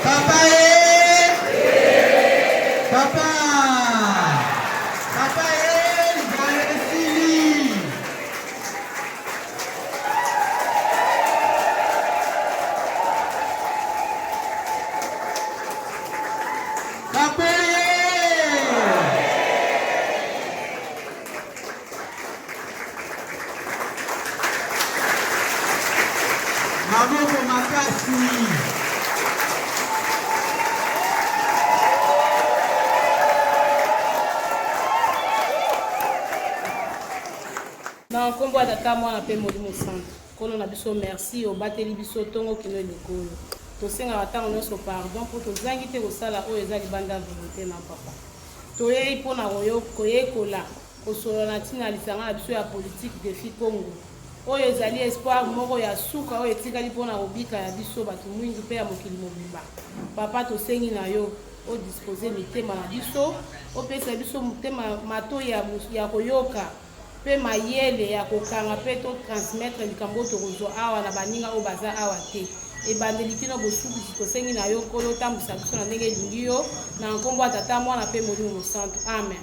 Papa Papa Papa Galesili. Papa Maboko makasi. Na kombo ya tata mwana pe Molimo Santo. Kono na biso merci au bateli biso tongo kino lekolo. Tosenga batango nyonso pardon pour tozangi te kosala oyo eza libanda volonté na papa. Toyei mpona koyekola kosolola na ntina lisanga na biso ya politique défi Congo. Oyo ezali espoir moko ya suka oyo etikali mpona kobika ya biso bato mwindu mpe ya mokili mobimba. Papa tosengi na yo odispose mitema na biso opesa biso motema matoi ya koyoka pe mayele ya kokanga pe to transmettre likambo tokozwa awa na baninga oyo baza awa te ebandeli kino bosukusi tosengi na yo nkolo tambusa biso na ndenge elingi yo na nkombo ya tata mwana pe Molimo Santo amen.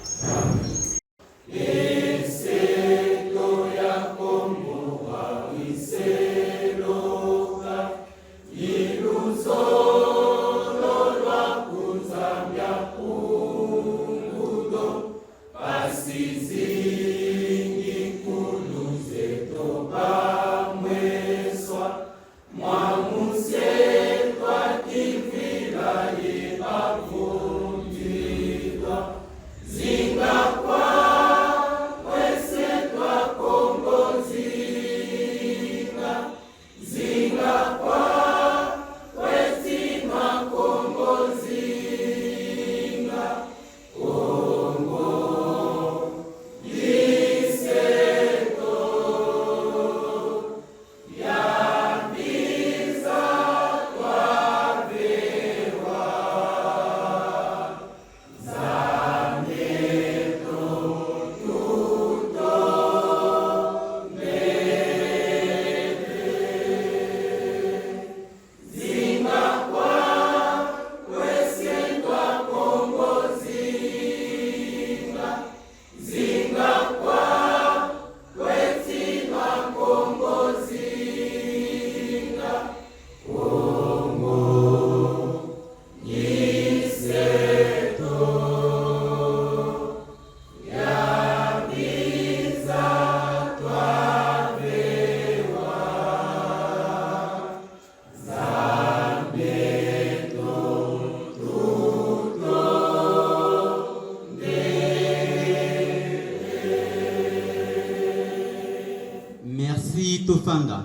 Tofanda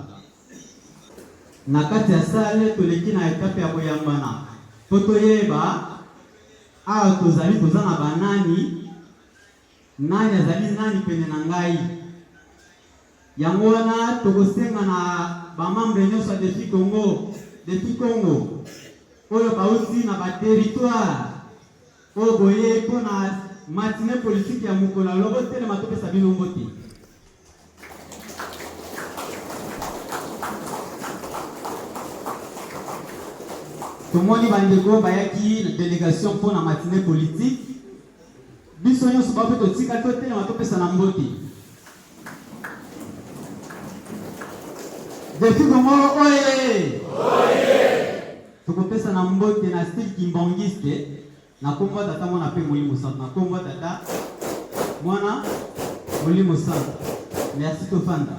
na kati ya sale toleki na etape ya koyambana po toyeba awa tozali toza na banani nani azali nani pene na ngai yango wana tokosenga na bamambre nyonso ya Défi Congo oyo bauti na baterritoire oyo boye mpo na matine politique ya mokolo alobo telema topesa bino mbote. Tomoni bandeko bayaki na délégation pour la matinée politique. Biso nyonso ba pe totika tote na topesa na mbote. Défi Congo oye! Oye! Tokopesa na mbote na style kimbongiste na kombo tata mwana pe Molimo Santo na kombo tata mwana Molimo Santo. Merci Tofanda.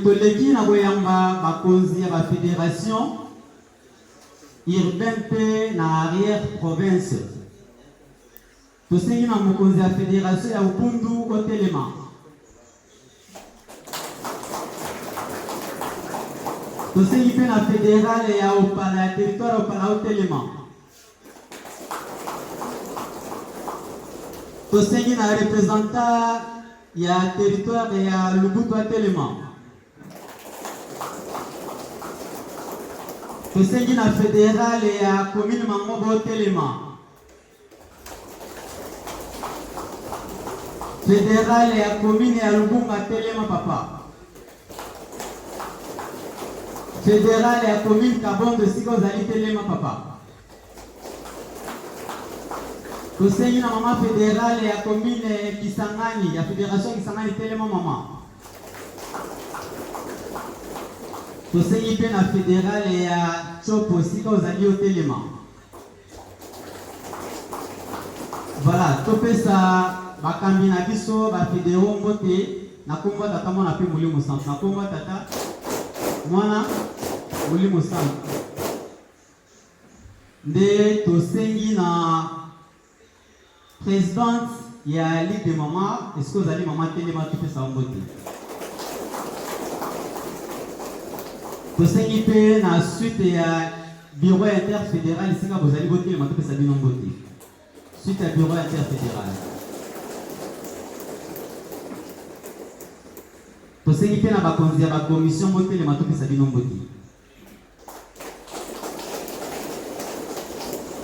Toleki na boyamba bakonzi ya ba fédération urbaine pe na arrière province. Tosengi na mokonzi ya fédération ya Upundu Otelema. Tosengi pe na fédérale ya Opala ya territoire Opala Otelema. Tosengi na représentant ya territoire ya Lubutu Atelema. Tosengi na fédérale ya commune Mangobo Telema. Fédérale ya commune ya Lubunga Telema papa. fédéral ya commune Kabondo sika ozali telema papa. Tosengi na mama fédéral ya commune Kisangani ya fédération Kisangani telema mama. Tosengi pe na fédéral ya Chopo sika ozali o telema. Voilà, topesa bakambi na biso ba fédéro mbote na kombo tata mwana pe Molimo Centre. Na kombo tata mwana Molimo Centre. Nde tosengi na présidente ya Ligue de Mama, est-ce que vous allez maman telema topesa mbote. Tosengi pe na suite ya bureau interfédéral sika vous allez voter ma topesa bino mbote. Suite à bureau interfédéral. Tosengi pe na bakonzi ya ba commission motele matopesa bino mbote.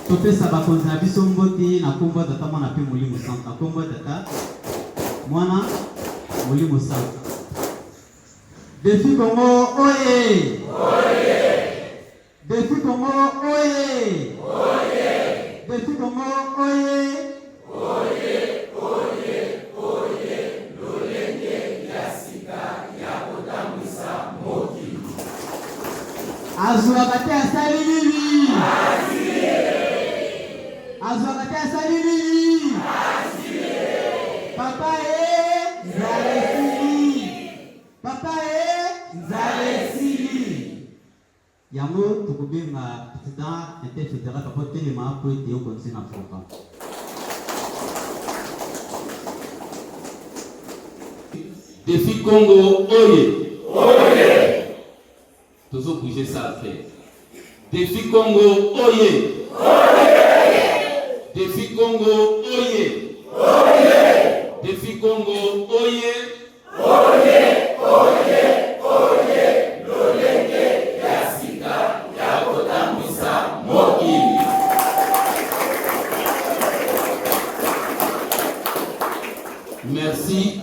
Topesa bakonzi na biso mbote na kombo tata mwana pe Molimo Centre. Na kombo tata mwana Molimo Centre. Défi Congo oye! Oye! Défi Congo oye! Oye! Défi Congo oye! Oye! Oye! Oye! Lolenge ya sika ya kotambwisa mokili. Azwakate asali nini? Asile! Azwakate asali nini? Asile! Papa nzale sili! Papa nzale sili! Yango tukubenga président interfédéral papa telema po ete okonisi na foka. Défi Congo oye! Oye! Toujours bouger ça à faire. Défi Congo oye! Oye! Défi Congo oye! Oye! Défi Congo oye! Oye! Oye! Oye! Lolenge ya sika ya kotambwisa mokili. Merci.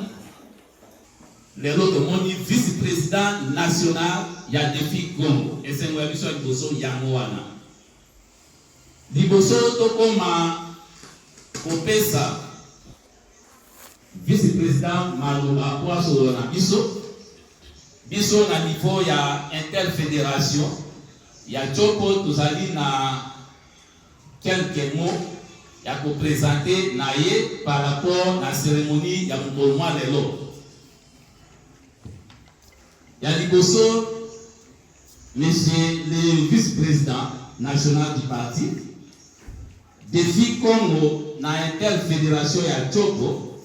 Les autres m'ont dit vice-président national, il y a Défi Congo. Et c'est moi qui suis Liboso Yangoana. Liboso Tokoma Kopesa, vice-président Maloba Poaso na Biso. Biso na niveau ya interfédération. Ya Chopo Tozali na quelques mots. Ya ko présenter na ye par rapport à la cérémonie ya Mkolomwa lelo. Ya Liboso, monsieur le vice-président national du parti, Défi Congo na interfédération ya Chopo,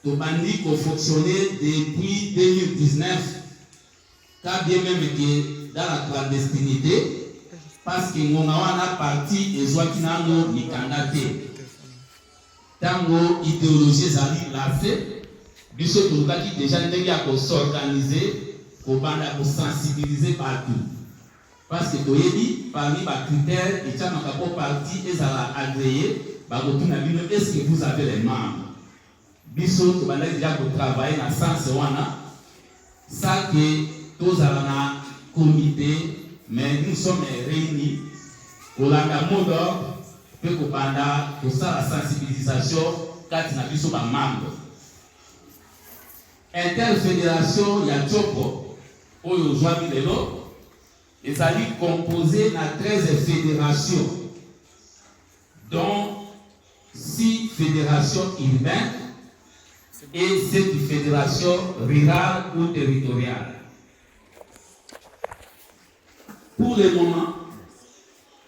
Tobandi ko fonctionner depuis 2019, car bien même que dans la clandestinité, parce que Ngongawana parti et Zouakinano Nikandate. Tango idéologie zali lancé, biso tolukaki déjà ndenge ya ko s'organiser, ko banda ko sensibiliser partout. Parce que toyebi parmi ba critères et tchamaka ko parti ezala agréé, ba kotuna bino est-ce que vous avez les membres. Biso to banda déjà ko travailler na sens wana, ça que tozala na comité, mais nous sommes réunis pour la mot d'ordre. Pour ça la sensibilisation quand il a vu sur ma membre. Interfédération ya Chopo, oyo joami lelo, ils allaient composer na 13 fédérations, dont 6 fédérations urbaines et 7 fédérations rurales ou territoriales. Pour le moment,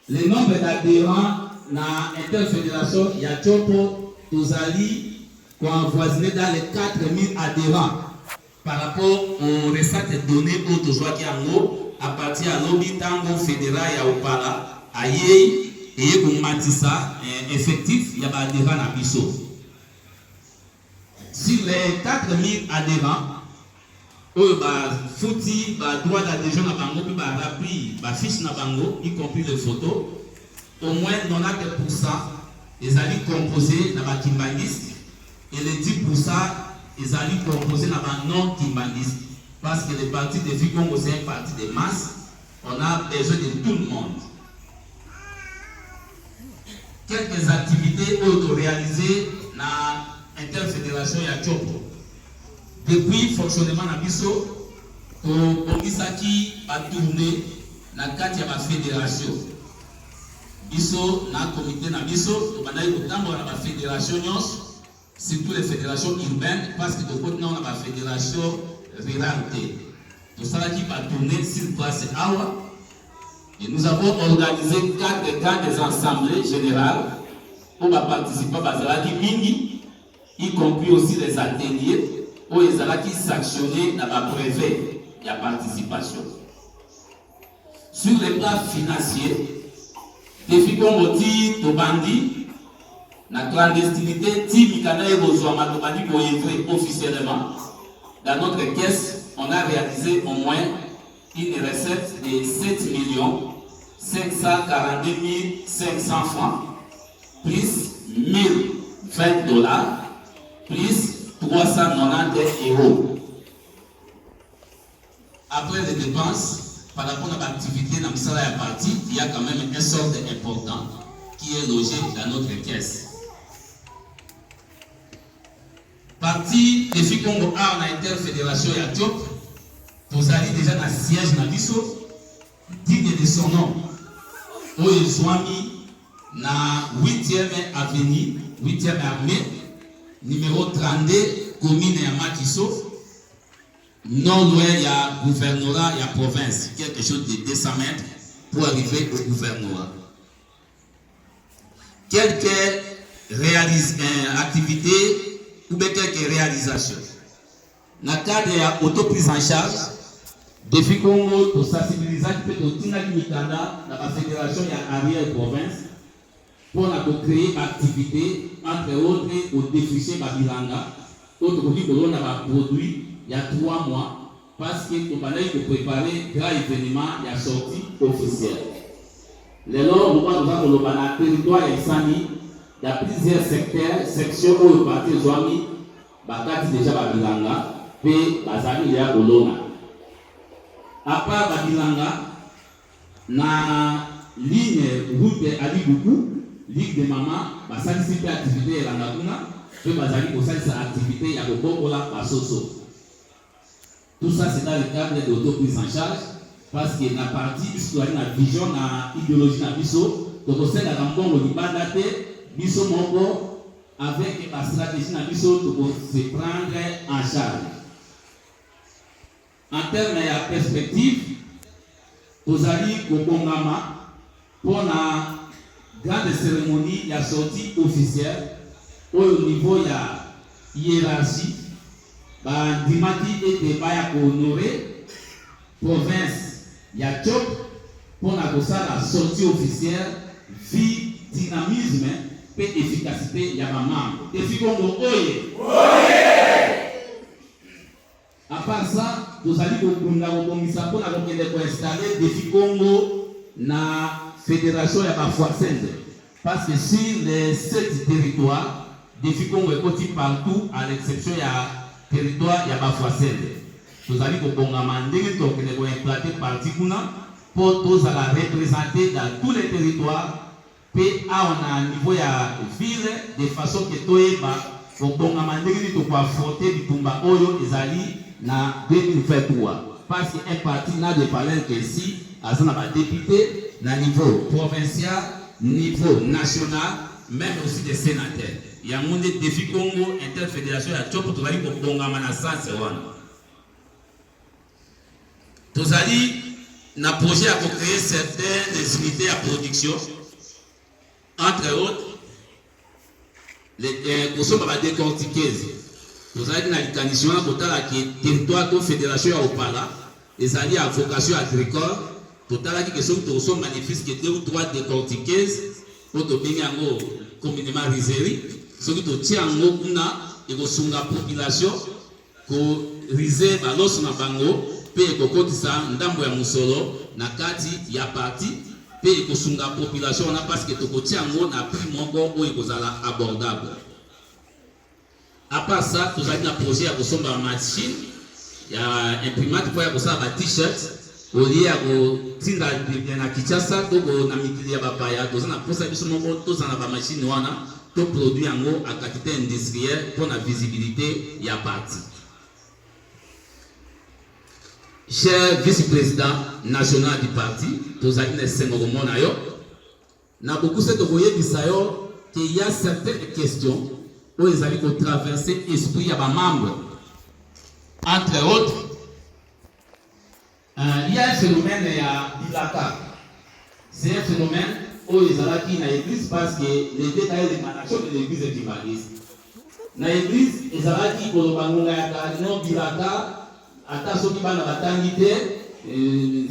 le nombre d'adhérents na interfédération ya Chopo tozali avoisiné dans les 4000 adhérents par rapport aux recettes données pour tozwaki yango à partir à l'obitango fédéral ya Opala aye et pour matissa effectif ya ba adhérents na biso. Sur les 4000 adhérents ba fouti ba droit d'adhésion na bango puis ba rappli ba fiche na bango y compris les photos. Au moins 90% ils allaient composer dans la kimbaniste et les 10% ils allaient composer dans la non kimbaniste parce que le parti de Défi Congo c'est un parti de masse on a besoin de tout le monde. Quelques activités auto-réalisées dans l'interfédération ya Chopo. Depuis le fonctionnement de Bisso, on a tourné dans le cadre de la fédération. Bisso, dans le comité de Bisso, on a eu le temps de la fédération, surtout les fédérations urbaines, parce que de côté, on a la fédération rurale. Tout ça qui va tourner sur place Awa. Et nous avons organisé 4 grandes assemblées générales pour participer à Bazalaki Mingi, y compris aussi les ateliers où ils allaient sanctionner dans la préfet de la participation. Sur le plan financier, depuis qu'on dit Tobandi, la clandestinité, Timikana et Rozoama Tobandi pour entrer officiellement dans notre caisse, on a réalisé au moins une recette de 7 542 500 francs, plus 1020 $, plus 390 €. Après les dépenses, par rapport à l'activité dans le salaire parti, il y a quand même un solde important qui est logé dans notre caisse. Parti défi Congo A, on a interfédération et Atiop. Vous allez déjà dans le siège de Nabiso, digne de son nom. Où ils ont mis dans 8e avenue, 8e armée, numéro 32, commune de Makiso. Non loin, il y a gouvernorat, il y a province, quelque chose de 200 mètres pour arriver au gouvernorat. Quelques activités ou bien quelques réalisations. Dans le cadre de l'autoprise en charge, depuis Congo, pour sensibiliser dans la fédération, il y a arrière province pour créer une activité, entre autres, au défriché Babilanga, autre produit que l'on a produit il y a 3 mois, parce qu'on a préparé un grand événement, il y a sorti officielle. Les lois, nous avons le territoire Sani, il y a plusieurs sections où le parti Zouami, Bakati déjà Babilanga, et Bazami il y a Bolona. À part Babilanga, na ligne route de Aliboukou, ligne de Maman, Basali Sipe activité et Langaguna, et Bazali Kosali sa activité, il y a le Bokola Basoso. Tout ça, c'est dans le cadre de l'autoprise en charge, parce qu'il y a une partie, puisqu'il y a une vision, une idéologie dans Bisso, donc on sait que dans le Congo, il y a Bisso Mongo, avec la stratégie dans Bisso, pour se prendre en charge. En termes de perspective, vous allez au Kongama, pour la grande cérémonie, il y a sortie officielle, au niveau, il y a hiérarchie. Dimati était baya honoré province ya Chop pour la sortie officielle vie dynamisme et efficacité ya maman défi Congo oye à part ça vous allez pour installer défi Congo na fédération ya Bafoisende parce que sur les 7 territoires défi Congo est côté partout à l'exception ya territoire, il y a Bafoisende. Vous allez au Bongamandé, donc ils vont implanter parti pour tous à la représenter dans tous les territoires. Puis, on a un niveau de ville, de façon que tout est bas. Au Bongamandé, il faut affronter du Tumba Oyo, ils allaient dans 2023. Parce qu'un parti n'a de parler que si, à un député, à niveau provincial, niveau national, même aussi des sénateurs. Il y a un défi Congo, interfédération, il y a tout pour aller au Bongamana sans Tous allez, dans le projet à créer certaines unités à production, entre autres, les consommateurs va décortiquer. Vous allez dans la condition qui territoire de fédération au Pala, les alliés à vocation agricole, total qui sont de magnifiques qui étaient ou 3 décortiqués, pour te bien communément riseri. Ce qui tient en haut, et que la population, que risé balos na bango, paye que kotisa ndambo ya musolo, na kati ya parti, paye que la population, na parce que to tient en haut na prix mongo ou ekozala abordable. À part ça, nous avons un projet à consommer en machine, il y a imprimante pour y avoir un t-shirt, olie ya kotinda na Kinshasa to na mikili ya bapaya toza na posa biso moko toza na ba machine wana to produit yango à quantité industrielle pour la visibilité ya parti. Cher vice-président national du parti, tozali na sengo komona yo na beaucoup se to koye bisayo qu'il y a certaines questions où ils allaient traverser l'esprit à membres. Entre autres, il y a un phénomène à Bilaka. C'est un phénomène où ils allaient dans l'église parce que les détails de l'émanation de l'église est humaniste. Dans l'église, ils allaient dire que non Bilaka, à ceux qui vont dans la tangité,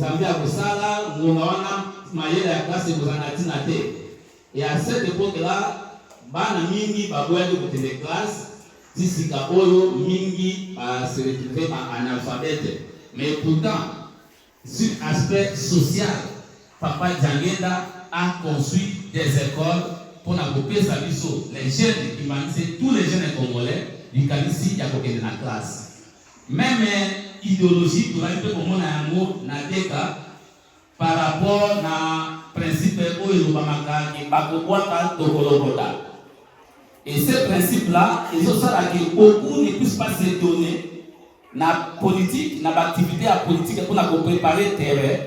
Zambia Kosala, Mounawana, Mayela ya classe de Bozanatina. Et à cette époque-là, bana mingi baboya de côté des classes tisika oyo mingi se retrouver en analphabète, mais pourtant sur aspect social papa Djangenda a construit des écoles pour la couper sa biso les jeunes qui manissent tous les jeunes congolais du Kalisi ya kokende na classe même idéologie pour la peu comme na yango na deka par rapport na principe oyo lobamaka ki bakobwaka tokolobota. Et ce principe-là, ils ont ça que beaucoup ne puissent pas s'étonner na politique, na activité à politique pour préparer le terrain,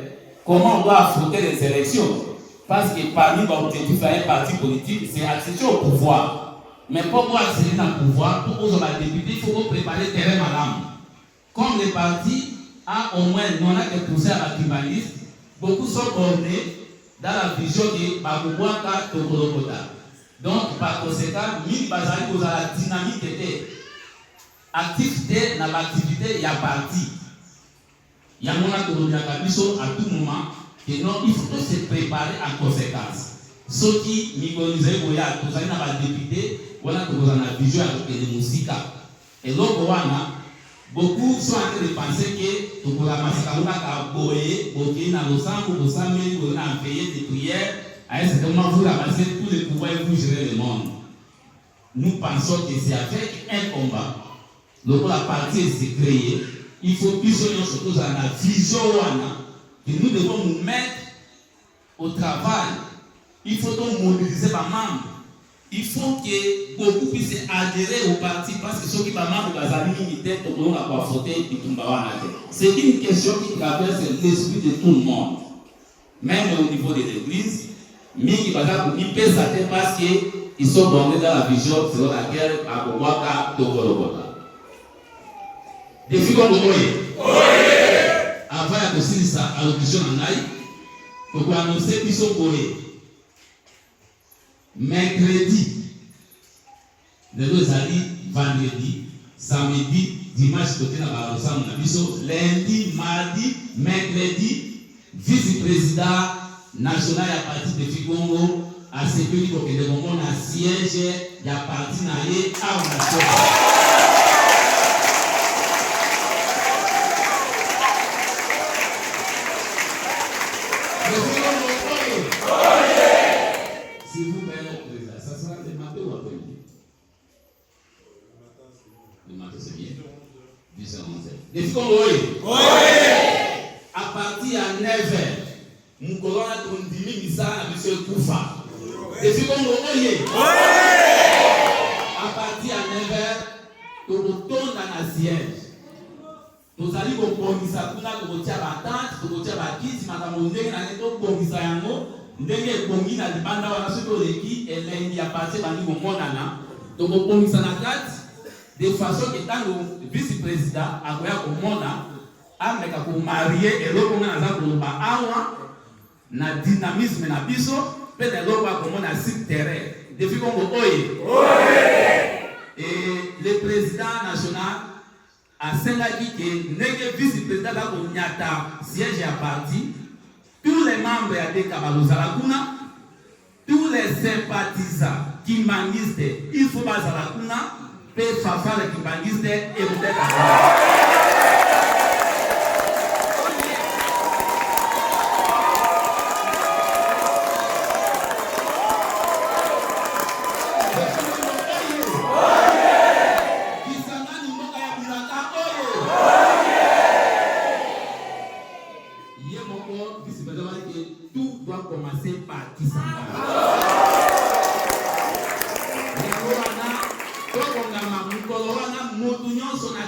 comment on doit affronter les élections. Parce que parmi les objectifs d'un parti politique, c'est accéder au pouvoir. Mais pour accéder au pouvoir, pour aux députés, il faut préparer le terrain, madame. Comme les partis ont au moins 90% à l'activisme, beaucoup sont bornés dans la vision de Babouaka Tokolokota. Donc, par conséquent, mille bazali aux la dynamique était activité dans l'activité, il y a parti. Il y a mon activité à tout moment, et non, il faut se préparer en conséquence. Ceux qui m'ignorisent, vous avez des députés, vous avez une vision avec les musiques. Et donc, beaucoup sont en train de penser que tout le monde a boyé, boqué dans le sang, pour ça, mais vous avez payé des prières. À un certain moment, vous ramassez tous les pouvoirs et vous gérez le monde. Nous pensons que c'est avec un combat. Donc, la partie s'est créée. Il faut que nous soyons surtout dans la vision que nous devons nous mettre au travail. Il faut donc mobiliser les membres. Il faut que beaucoup puissent adhérer au parti parce que ceux qui sont membres de la militaire, on va pouvoir affronter du Tumbawana. C'est une question qui traverse l'esprit de tout le monde. Même au niveau de l'église. Mais qui va parce qu'ils sont bornés dans la vision selon laquelle Akobwaka Tokolobota. Depuis qu'on voit, avant de signer ça à l'audition en Aïe, il faut annoncer qu'ils sont bornés. Mercredi, les deux alliés, vendredi, samedi, dimanche, côté dans la Rosa, lundi, mardi, mercredi, vice-président national à partir de Figongo à ce que le moment a siège il y a parti naé à nation. S'il vous plaît, ça sera le matin ou après-midi? Le matin c'est bien. 10h11. Les Figongo, à partir à 9h. Moukolona tondimi misana monsieur Koufa. Et si on voyez, à partir à 9h, tu retournes dans la siège. Nous allons au Bongisa, tu vas au Tiabatante, tu vas au Tiabakis, madame Ondé, au Bongisa Yango, Ndenge Bongina, le banda wa nasu to leki, et lundi à partir de l'année au Monana, donc au Bongisa Nakat, de façon que tant le vice-président, à quoi au Mona, a meka pour marier et l'autre on a pour le awa. Na dynamisme na biso pe na loba comme na site terrain depuis qu'on et le président national a sengaki que nege vice-président da ko nyata siège à parti tous les membres ya de Kabalozala kuna tous les sympathisants qui mangisent il faut pas la kuna pe fafale qui mangisent et peut-être que tout doit commencer par Kisangala.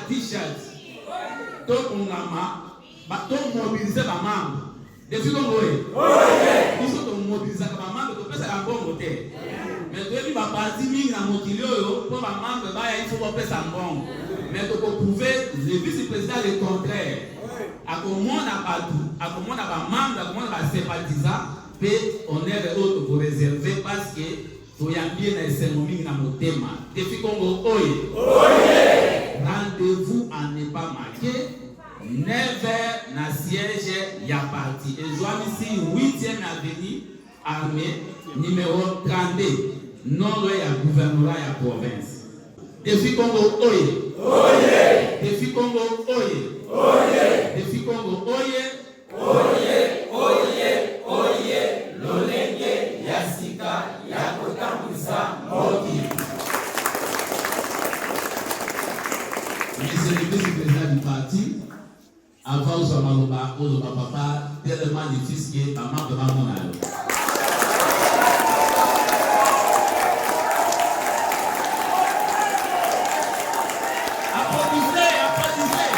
T-shirt. Donc on a mobilisé ma maman. Depuis qu'on voit, ils sont mobilisés ma maman, donc c'est un bon côté. Mais depuis ma partie, il a motivé pour ma maman, il faut faire ça bon. Mais donc vous pouvez, le vice-président le contraire. À comment on a pas tout, à comment on a pas membre, à comment on a pas sympathisant, mais on est les autres pour réserver parce que vous y a bien les cérémonies dans mon thème. Depuis qu'on voit, rendez-vous à ne pas manquer. 9h na siège y a parti. Et je vois ici 8e avenue armée numéro 32. Non loin y a gouvernement y a province. Défi Congo oye. Oye. Défi Congo oye. Oye. Défi Congo oye. Oye. Oye. Oye. Lolenge yasika yakotambusa moki. Monsieur le vice-président du parti, avant de soit maloba, papa, tellement difficile que maman de maman a. Applaudissez, applaudissez.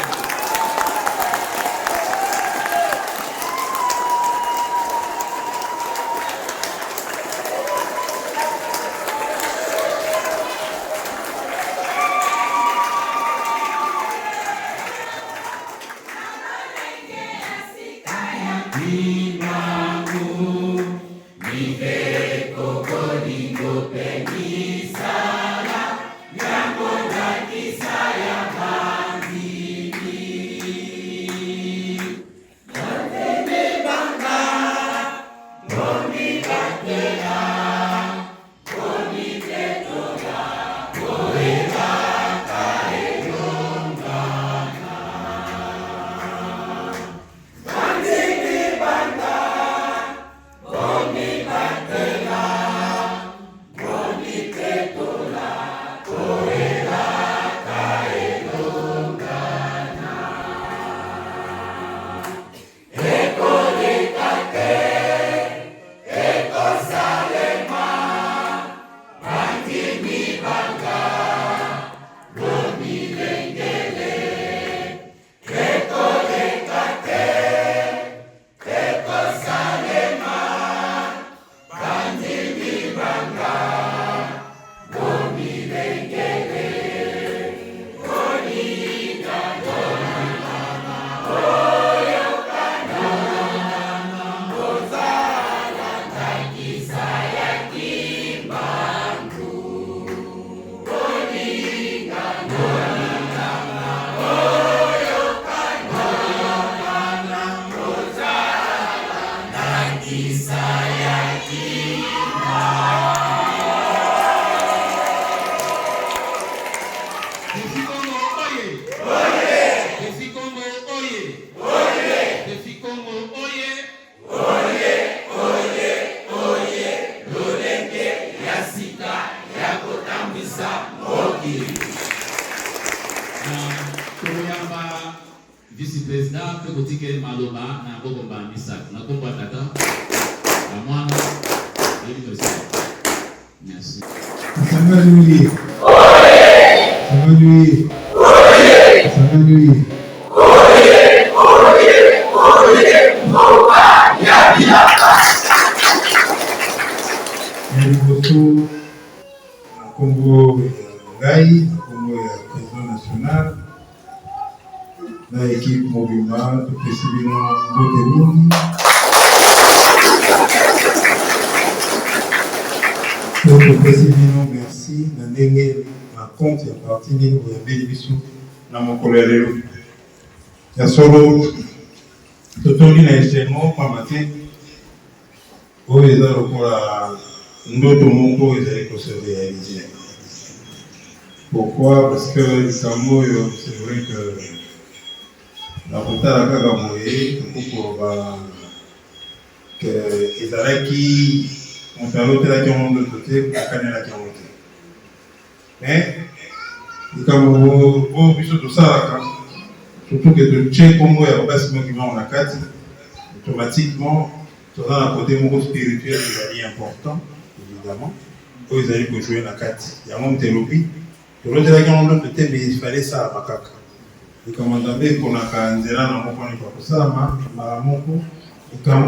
Vice-président, que vous dites Maloba, n'a pas de sac, n'a pas de tata, la moine, merci. Ça va nuire. Ça va nuire. Ça va nuire. Merci Congo Ngai, Congo président national, na équipe Mobima, tout précisément Botemini. Tout précisément merci, na ndenge na compte ya parti nini boyambeli biso na mokolo ya lelo. Ya solo totongi na échellement pamba te oyo eza lokola ndoto moko ezali kose réaliser. Pourquoi? Parce que likambo oyo c'est vrai que na kotala kaka moye tokokoba ke ezalaki moto alotelaki yango ndoto te akanelaki yango te. Mais likambo oyo biso tosalaka surtout ke totie kombo ya basi moko na kati automatiquement dans un côté spirituel est important, évidemment. Quand ils allaient jouer la carte, il y a un homme de lobby. Mais il fallait ça à Makaka. Et comme on avait qu'on a fait un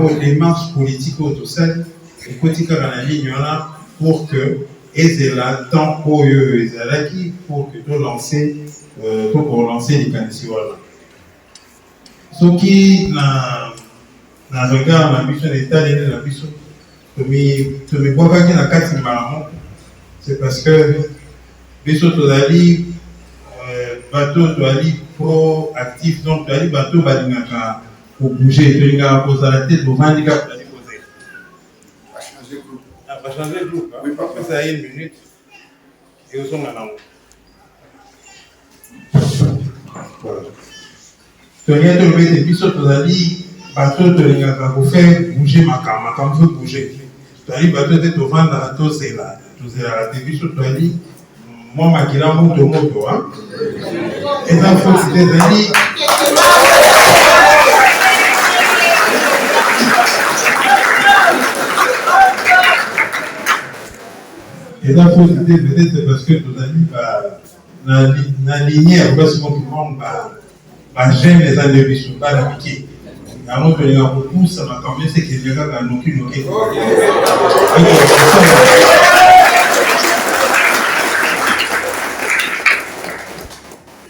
une démarche politique au tout seul, et quand il y a une ligne pour que et là tant pour eux pour que tout lancer pour lancer les candidats. Ce qui na regard la mission d'état de la mission to me bois pas na carte malamu, c'est parce que biso to dali bateau to ali proactif, donc to ali bateau balingaka pour bouger to linga pour la tête pour handicap to ali poser va changer de groupe. Oui, pas que ça aille une minute et au son là. Voilà. Tony to le des biso to dali bateau to linga pour faire bouger ma cam veut bouger. To ali bateau te to vendre to c'est là la biso to ali moi makila moto hein. Et ça faut c'était dali et là, il faut citer peut-être parce que nos amis, la lignée, après ce qu'on j'aime les années qui sont pas l'appliquer. À mon tour, il y a beaucoup, ça m'a quand même, c'est qu'il y a aucune.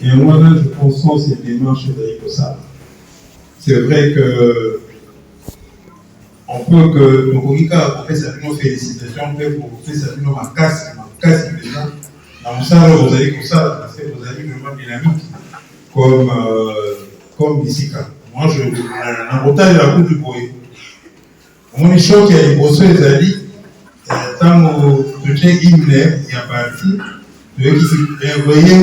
Et moi, là, je pense cette démarche de ça. C'est vrai que on peut que le Kogika a fait certaines félicitations, on peut faire certaines casse déjà. Dans ça, vous allez pour ça, parce que vous avez vraiment dynamique comme Bissika. Moi, je un reportage de la Coupe du Boé. Mon choc qui a les bosses les alliés, tant que tu es hymne, il y a parti, vous voyez,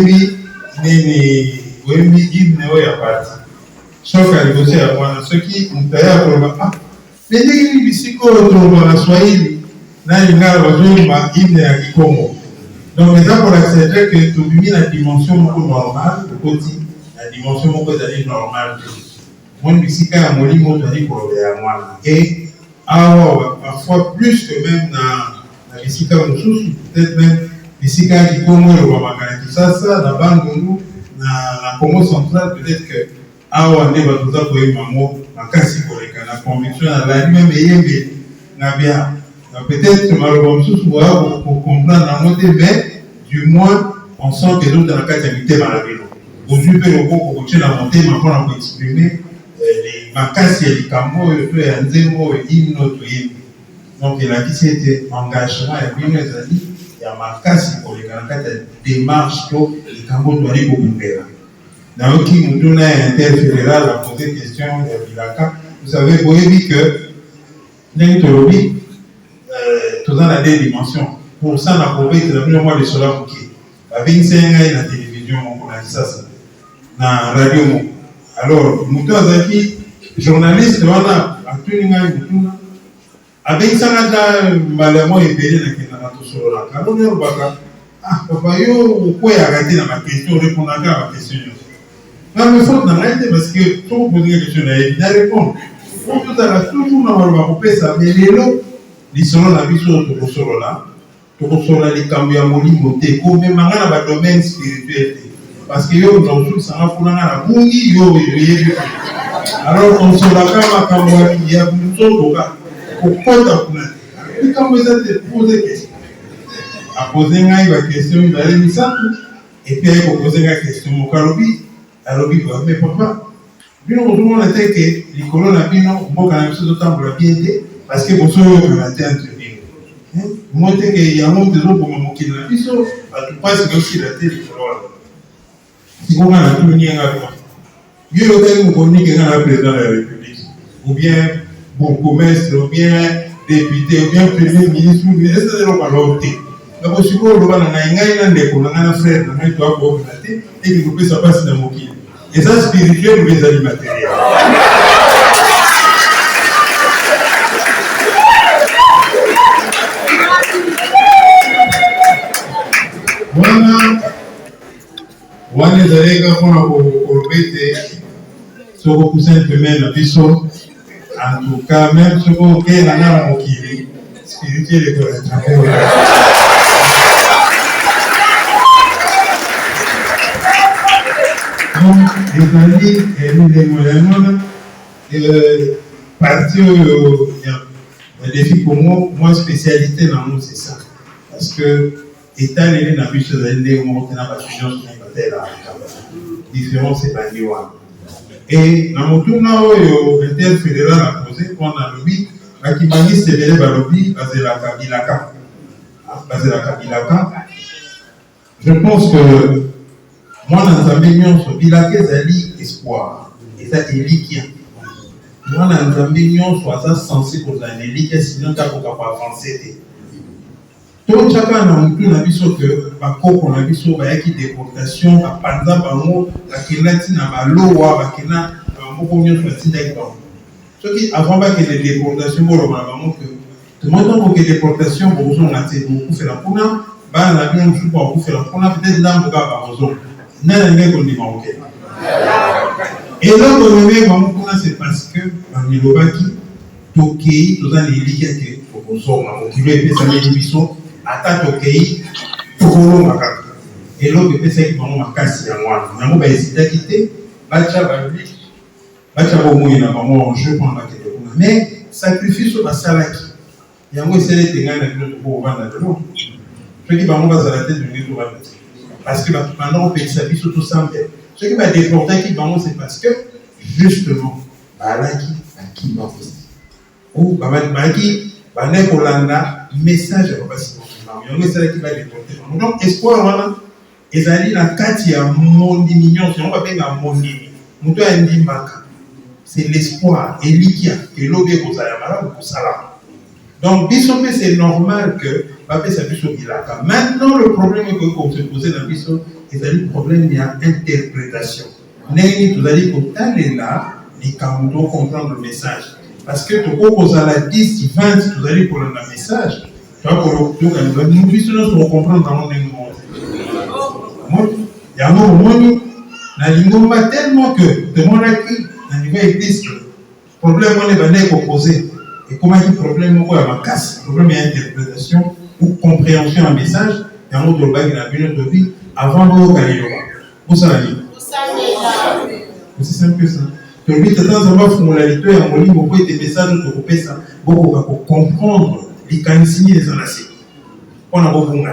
hymne, il y a parti. Choc à les bosses à moi, ceux qui ont payé pour le pas. Mais dès que Bissiko retrouve la Swahili, là, il y a le hymne à Kikomo. Donc, les gens pour accepter que tu as mis la dimension normale, le côté, la dimension normale. Moi, Bissika a moli mot dit pour le moi. Et parfois plus que même dans la Bissika, peut-être même Bissika qui Congo, le Wamakana qui ça, la Bangoulou, la Congo centrale, peut-être que awa ne va tout ça pour y maman, la casse pour les canards, la conviction à la lui même et n'a bien. Peut-être malheureusement pour comprendre la montée, mais du moins on sent que nous dans la qualité maladie. Aujourd'hui, le groupe pour continuer la montée, maintenant on peut exprimer les macasses et les cambos, et un zéro et hymne notre hymne. Donc il a dit c'était engagement et bien les amis, il y a macasse pour les canards, démarche pour les cambos doivent aller pour faire. Dans qui nous donne un interfédéral à poser question de Bilaka, vous savez, vous voyez que l'intologie, tout dans la dimension. Pour ça, on a prouvé que le mois de Sola Bouquet. Avec une scène à la télévision, on a dit ça, dans la radio. Alors, nous avons dit, journaliste, on a actuellement une avec ça, on a malheureusement épéré dans la Sola. Alors, on a dit, ah, papa, vous pouvez arrêter dans ma question, répondre à ma question. Non, mais il faut arrêter parce que tout vous poser une question, il y a répondre. Tout à l'heure, toujours, on va couper ça, mais les lots, les solos, la vie sur le solo là, tout le solo, les cambios, les motés, comme même dans le domaine spirituel. Parce que yo, dans tout ça, on a la bungi, yo, alors, on se la kama kama il y a beaucoup de choses pour quoi et quand vous êtes posé question, à poser une question, il va aller ça, et puis il faut poser une question, mon carobi, mais papa, bien au moment où on était que les colons à Bino, on va quand même temps pour la piété, parce que vous savez qu'on a été entretenu. Moi, je qu'il y a un monde de l'eau pour me moquer de la piso, à tout pas, c'est aussi la tête du colon. Si vous avez tout mis en avant, il y a un vous connaissez que le président de la République, ou bien bon commerce, ou bien député, ou bien premier ministre, ou bien est-ce que vous avez l'autre? Donc, si vous avez un frère, et que vous pouvez se passer dans mon et ça, spirituel ou les aliments matériels. Wana zalega kuna kulubete soko kusente mena biso En tout cas, même si vous avez un mokili, spirituel et correct. Donc, les amis, partir le défi pour moi, spécialité dans nous, c'est ça. Parce que, étant donné dans le chose d'aller, on a la fusion sur la différence, c'est pas lié. Et dans mon tour, l'interfédéral a posé pendant le 8, qui m'a dit c'est le lobby, basé la Kabilaka. Je pense que moi, dans un million sur Bilaka, c'est espoir. Et ça, c'est liquide. Moi, dans un million, soit ça censé pour un liquide, sinon, tu n'as pas avancer. Tout chacun a un peu d'avis que ma coque on a vu sur la déportation, par exemple, la Kénati n'a pas l'eau, la Kéna, beaucoup mieux sur le d'accord. Ce qui, avant que les déportations, tout le monde a des déportations, beaucoup fait la pouna, bah, la bien, je crois, beaucoup fait la pouna, peut-être dans le cas par exemple. N'a rien qu'on dit manqué. Et là, on est c'est parce que, dans les Lobaki, Toki, tout ça, les liquides, pour qu'on soit, on peut être ça, les bisons. Attaque au pays, et l'autre peut faire qu'on m'a cassé à moi. On va essayer de quitter, Bacha va lui, Bacha va mouiller dans mon jeu pour la télé. Mais sacrifice au Bassalaki. Il y a un essayé de gagner avec notre beau vent de l'eau. Ce qui va nous à la tête de nous vendre. Parce que maintenant on peut s'habiller sur tout ça. Ce qui va déporter qui va nous, c'est parce que justement, Balaki, qui va faire. Ou Balaki, Balaki, Olanda, message à passer. Donc, espoir, ils allaient dans 4 millions, si on va faire un monde, c'est l'espoir, et l'IKIA, que l'objet pour Sayamara ou pour Salam. Donc, c'est normal que Papé s'appuie sur Bilaka. Maintenant, le problème est qu'on se posait dans Bissot, c'est le problème il y a interprétation. Vous allez aller là, les Kamuto comprendre le message. Parce que tout le monde a 10, 20, vous allez pour le message. Nous puissions comprendre dans le monde. Il y a un moment, il tellement que le monde a écrit, il y a église, le problème est opposé. Et comment il y a un problème, il y a un casse, le problème est interprétation ou compréhension en message, il y a un autre bague dans la vie avant de aller là. Où ça va dire? C'est simple que ça. Tu as vu, de temps en temps, il y a un livre, beaucoup de messages, beaucoup de comprendre. Les canisiers les enlacés. On a beaucoup de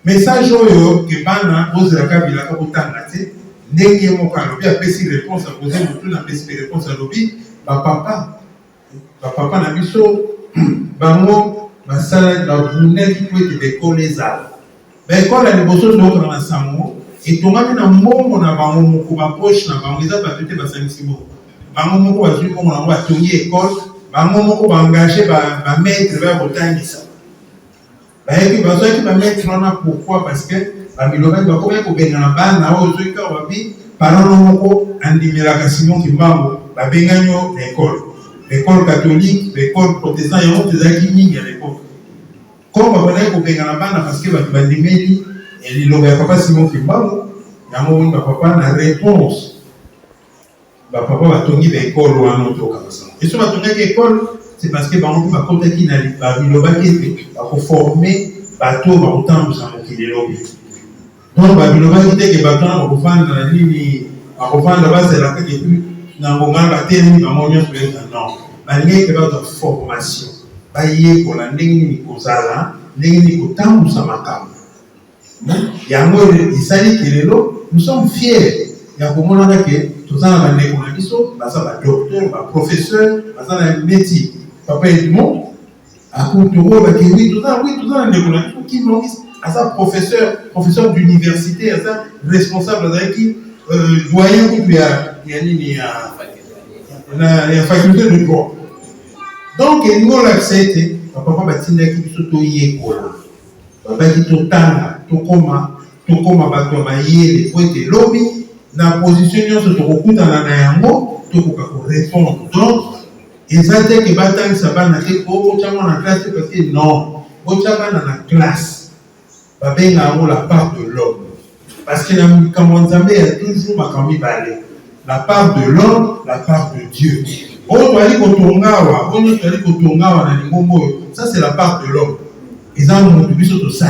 message que Bana pose la cabine à Kabutanate, n'est mon cas, l'objet a payé réponse à poser, tout n'a pas réponse à l'objet, papa n'a vu ça, bango, ma salle, la bounette qui peut être décollée les arbres. Mais quand la négociation de l'autre dans Samo, et tout le monde a un mot, on a bango, mon approche, n'a pas mis à battre ma sanissimo. Bango, mon a vu, on a tourné école. Bango va engager ma maître vers Bretagne ça. Et puis besoin que ma maître on a pourquoi parce que Bamiloba doit combien pour benga na ban na o zo ka wapi parano moko andimela kasimo kimbango ba benganyo l'école catholique l'école protestant ya mo tezaki mingi à l'époque. Comme ba bana ko benga na ban parce que ba ndimeli et liloba ya papa Simon Kimbango ya mo ba papa na réponse. Papa va tourner l'école ou un autre comme ça. Et si on va tourner l'école, c'est parce que on va contacter la Biloba qui va former bateau va autant de gens qui les lobby. Donc la Biloba qui dit que bateau va vendre la ligne, va vendre là-bas c'est là que depuis dans le moment bateau ni va monter sur le non. Malgré que va de formation, va y pour la ligne ni kozala, ligne ni kotambu sa makam. Il y a un mot il s'agit que les lots, nous sommes fiers. Il y a beaucoup de gens qui tout ça dans les économistes, ça docteur, professeur, ça dans le métier. Papa est du monde. À coup de rôle, oui, tout ça dans les économistes. Qui m'ont dit à ça professeur d'université, à ça responsable qui doyen qui il y a la faculté de droit. Donc nous l'accepter. Papa va tinda qui surtout y école. Papa qui tout tanga, tout comme bateau mailler, les points de lobby. La position se trouve dans la nayango, tout pour répondre. Donc, ils ont dit que Batang Saban n'a été pour la classe parce que non, Bochaban dans la classe, Babé n'a la part de l'homme. Parce que comme on a toujours ma famille balai. La part de l'homme, la part de Dieu. Ça, c'est la part de l'homme. Et ça, nous devons tout ça.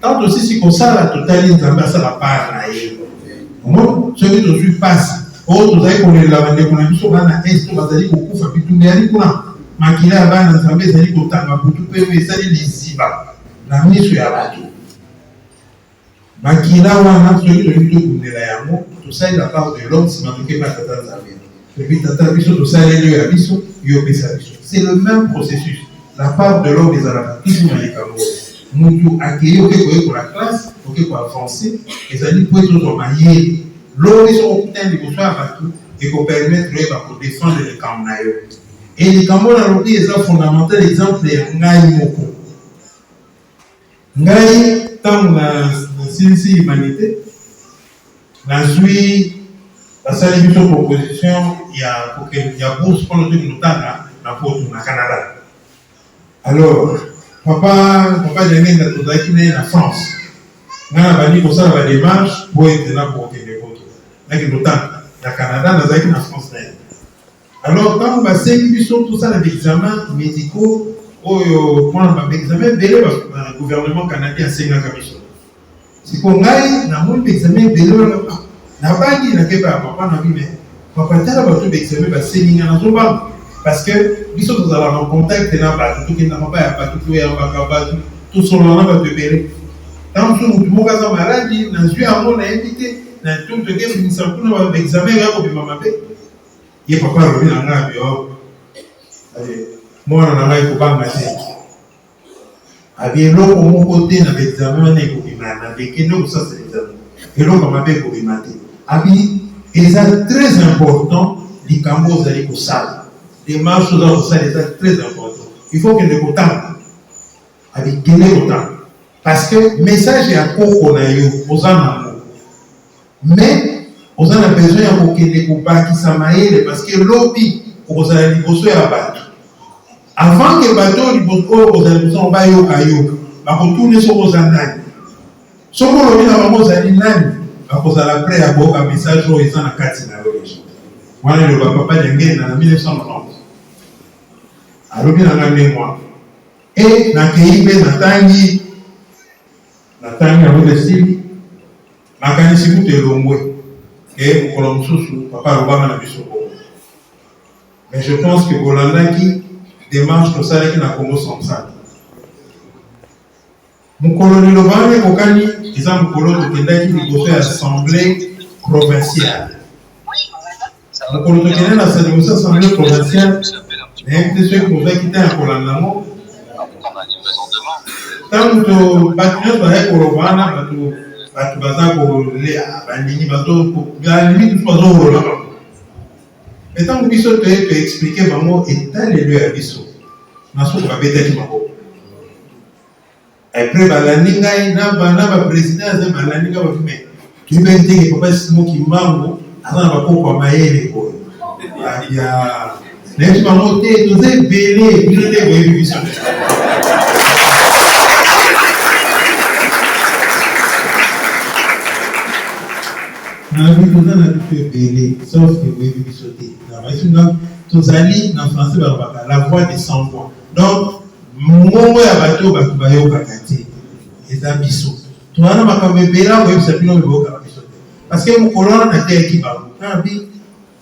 Tant aussi, si comme ça, la totalité, ça la part là. Ce qui nous passe, autres aïe qu'on est là, on a vu sur la est, on va dire qu'on couvre, puis tout le monde, makila ya bana nzambe ezali kotanga butu mpe ezali liziba na miso ya bato makila wana soki tolingi tokundela yango tosali la part de l'homme nsima tokeba tata nzambe epi tata biso tosaleli oyo ya biso yo opesa biso. C'est le même processus. La part de l'homme ezalaka toujours na likambo mutu akei oke koyekola classe oke koavance ezali po etozwa mayele lobi soko okutani liboso ya bato ekopermettre oyeba kodefendre likambo na yo. Et les Cambodges ont pris un fondamental exemple de Ngai Moko. Ngai, tant la CNC Humanité, la suite, la salle de proposition, il y a bourse pour le truc notamment dans le Canada. Alors, papa Daniel a tout qui en France. Nous avons dit pour ça la démarche pour être là pour que les autres. Là, le Canada, nous avons en France. Alors, quand on va sélectionner tout ça dans les examens médicaux, on a des examens belé le gouvernement canadien a sélectionné la commission. C'est qu'on aille dans mon examen belé n'a pas dit la keba papa n'a vu mais papa t'as la bateau d'examen va sélectionner dans son banc parce que ils sont dans un contact n'a pas tout qui n'a pas tout est en bas tout son nom va te belé. Tant que nous tout cas maladie dans suis à mon invité dans tout le game nous sommes pour nous examen là pour maman ye papa revient en Arabie. Moi, on a eu pour pas marcher. Avec l'eau, mon côté, dans l'examen, on a eu pour avec nous, ça c'est l'examen. Et l'eau, on a eu pour mater. Et c'est très important, les Cambos, les Koussal. Les marches dans le Koussal, c'est très important. Il faut que les Koutans, avec les Koutans. Parce que le message est à court qu'on a eu, aux âmes. Mais, on a besoin pour que les copains qui s'amaillent parce que lobby pour que les bossos à battre. Avant que bateau les bossos aux animaux va yo kayo, va retourner sur aux ananas. Ce qu'on a vu dans les ananas, va cause à la près à boire un message aux gens à 4 ans. Voilà le papa d'Engen en 1990. Alors bien dans la mémoire. Et dans Kéibe, Natangi avec le style, Makanisi Boute Longwe. Et pour papa Obama n'a vu ce bon. Mais je pense que Bolanda qui démarche tout ça qui n'a pas Congo central. Mon colonel Obama et Okani, ils ont mon colonel qui a négocié l'Assemblée provinciale. Mon colonel qui a négocié l'Assemblée provinciale, et ceux qui ont quitté un colonel. Tant que patriote va être Obama, batu baza kolea bandini bato ya limite tout bazo rola et tant que biso te expliquer bango état les lieux à biso na so ba beta ki bango après balaninga na ba président za balaninga ba fume tu me dis que papa simo ki mango azana ba ko kwa mayele ko ya les bango te to ze belé ni te bo biso. Nous avons belé, sauf que vous avez sauté. Tous alliés dans le français, la voix des sans voix. Donc, mon bateau va au Bakati. Et ça, biso. Tout le monde va comme Béla, vous savez, nous avons parce que mon colon a été équipé.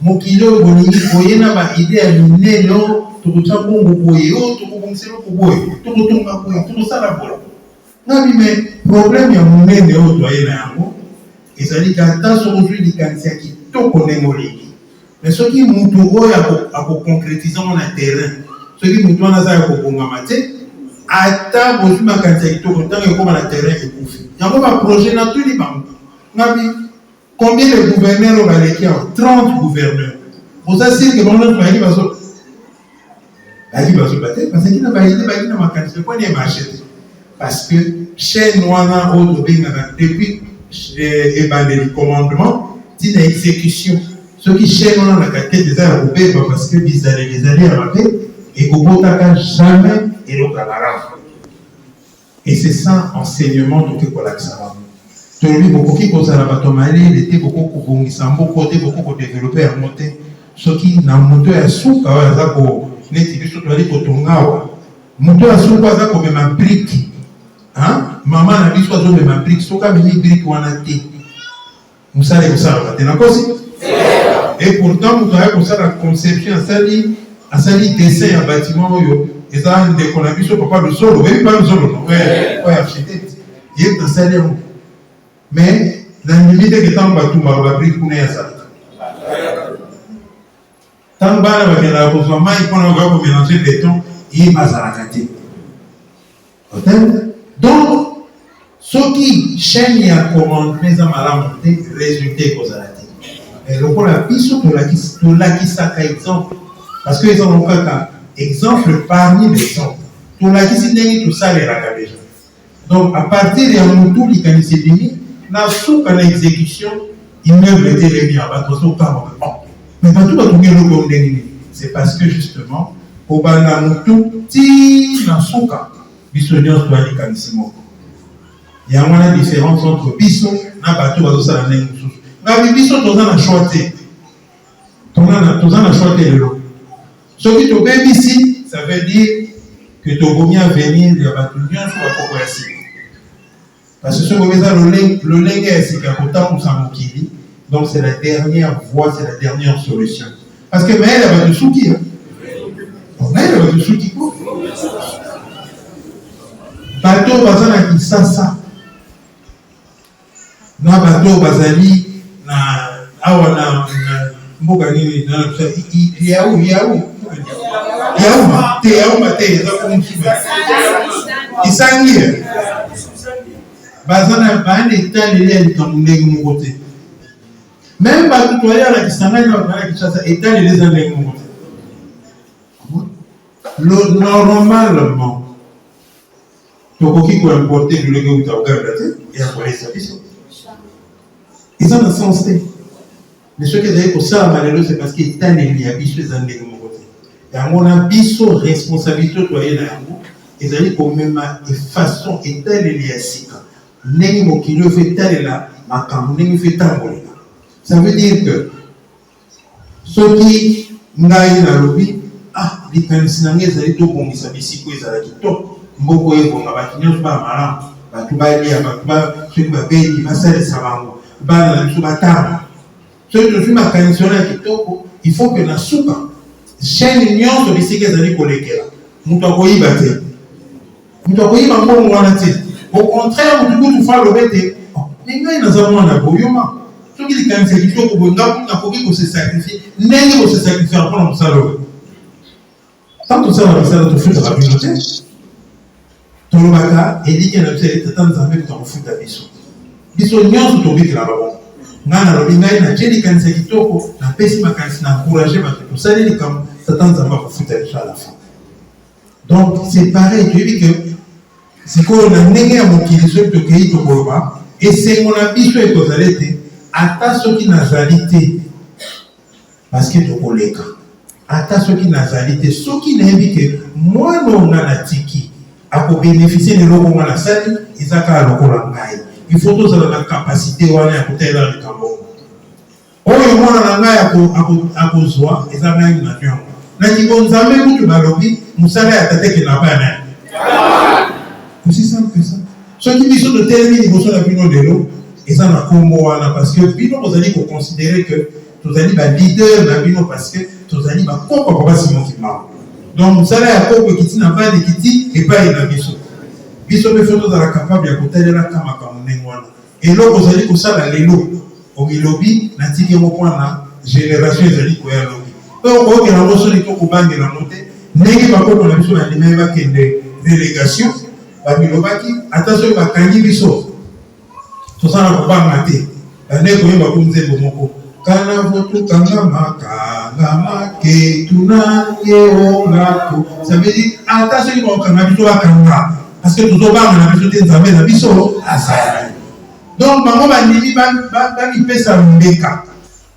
Mon kilo, mon idée, n'a pas idée à miner, non, tout le temps, bon, tout ça, la voix. Non, mais problème, il y a mon nez, mais au doyen, et ça dit qu'aujourd'hui, les candidatures qui tout connaissent nos lignes. Mais ce qui nous doit à concrétiser dans le terrain, ce qui nous doit à concrétiser, à table aussi ma candidature qui tout content et comme le terrain est bouffé. Il y a un projet dans tous les banques. Combien de gouverneurs ont été 30 gouverneurs. Pour ça, c'est que mon autre pays va se battre parce qu'il n'a pas été battu dans ma candidature. Pourquoi il y a marché? Parce que chez nous, on a autre pays depuis et le commandement dit l'exécution. Ceux qui cherchent dans la qualité des Européens parce que les années à la paix et qu'on ne jamais et le camarade. Et c'est ça enseignement de Kekolaksama. Tout le monde beaucoup qui cause à la bâton malé, il était beaucoup qui beaucoup développé à monter. soki na moto ya suka oyo aza neti biso toali kotongawa moto ya suka aza komema brike mama na biso azomema brike soki amemi brike wana te mosala ekosalaka te nakosi et pourtant moto aya kosala conception asali dessin ya bâtiment oyo eza ndeko na biso papa Lusolo oyebi pa Lusolo no oyo architecte ye asali yango mais nandimi teke ntango batumbaka babrike kuna ya salaka ntango bana bakendaka kozwa mai mpona okoka komélange béton ye bazalaka te donc soki chaîne ya commandement eza malamu te résultat ekozala te lokola biso tolakisaka exemple parce que eza ngo kaka exemple parmi les exemples tolakisi ndenge tosalelaka déjà donc à partir ya motu likanisi ebimi na suka na exécution immeuble etelemi ya bato azokanga mais bato batongi eloko ndenge nini c'est parce que justement kobanda motu ti na suka biso nyonso toalikanisi moko yango wana différence entre biso na bato bazosala ndenge mosusu ngabi biso toza na choix te toza na choix te lelo soki tobebisi ça veut dire que tokomi avenir ya bato nyonso bakoko ya sika parce que soki obeza lolenge ya sika kotambusa mokili donc c'est la dernière voie, c'est la dernière solution parce que mayele ya bato suki mayele ya bato suki ko bato baza na kisasa na bato bazali na awa na mboka nini yauma te eza komusuba isangi baza na baana etaleli ya likambo ndenge moko te même bato toya na kisangani na bakana kishasa etaleli eza ndenge moko te normalement tokoki koimporte biloko euta uganda te ya kolesa biso eza na sens te mais soki ezali kosalama lelo c'est parce que etaleli ya biso eza ndenge moko te yango na biso responsabilité toye na yango ezali komema façon etaleli ya sika ndenge mokili oyo etalela makambo ndenge oyo etambolela ça veut dire que soki ngai nalobi likanisi na ngai ezali tobongisa bisiko ezala kitoko mboko ebonga bato nyonso bamalamu bato balia bato soki babeli basalisa bango bana na biso batanga soki tozwi makanisi wana ya kitoko il faut que na suka chaîne nyonso bisika ezali kolekela moto akoyiba te moto akoyiba mbongo wana te au contraire moto kutu fa lobe te ngai naza mwana boyoma soki likanisi ya kitoko boye nga nakoki kose sacrifie ndenge kose sacrifier mpona mosala oyo tant tosala basala tofutaka bino te tolobaka eliki na biso tata nzambe tokofuta biso nyonso tobikela babongo ngai nalobi ngai natie likanisi ya kitoko napesi makanisi na encourage bato tosali likambo tata nzambe akofuta biso à la fin donc c'est pareil toyebi ke sikoyo na ndenge ya mokili soki tokei tokoloba esengo na biso ekozala te ata soki nazali te parce que tokoleka ata soki nazali te soki nayebi ke mwana onga natiki akobénéficie leloko nga nasali eza kaka lokola ngai il faut tozala na capacité wana ya kotalela likambo oyo mwana na ngai akozwa eza ngai na yango na libo nzambe kutu balobi mosala ya tateke na bana aussi simple que ça soki biso totelemi liboso na bino lelo eza na kombo wana parce que bino bozali koconsidere que tozali baleader na bino parce que tozali bakoko papa Simon Kimbangu donc mosala ya koko ekiti na bana ekiti epai na biso mpe fo tozala capable ya kotalelaka makambo ndenge wana eloko ozali kosala lelo omilobi natiki yango mpona génération ezali koya lobi mpe okokela yango soni to kobangela yango te ndenge bakoko na biso bandimai bakende délégation bamilobaki ata soki bakangi biso tosala kobanga te bande koyeba ko nzembo moko kana votu kanga ke tunangeongako ça veut dire ata soki bakokanga biso bakanga parce que tozobanga na biso te nzambe na biso asala donc bango bandimi bamipesa mbeka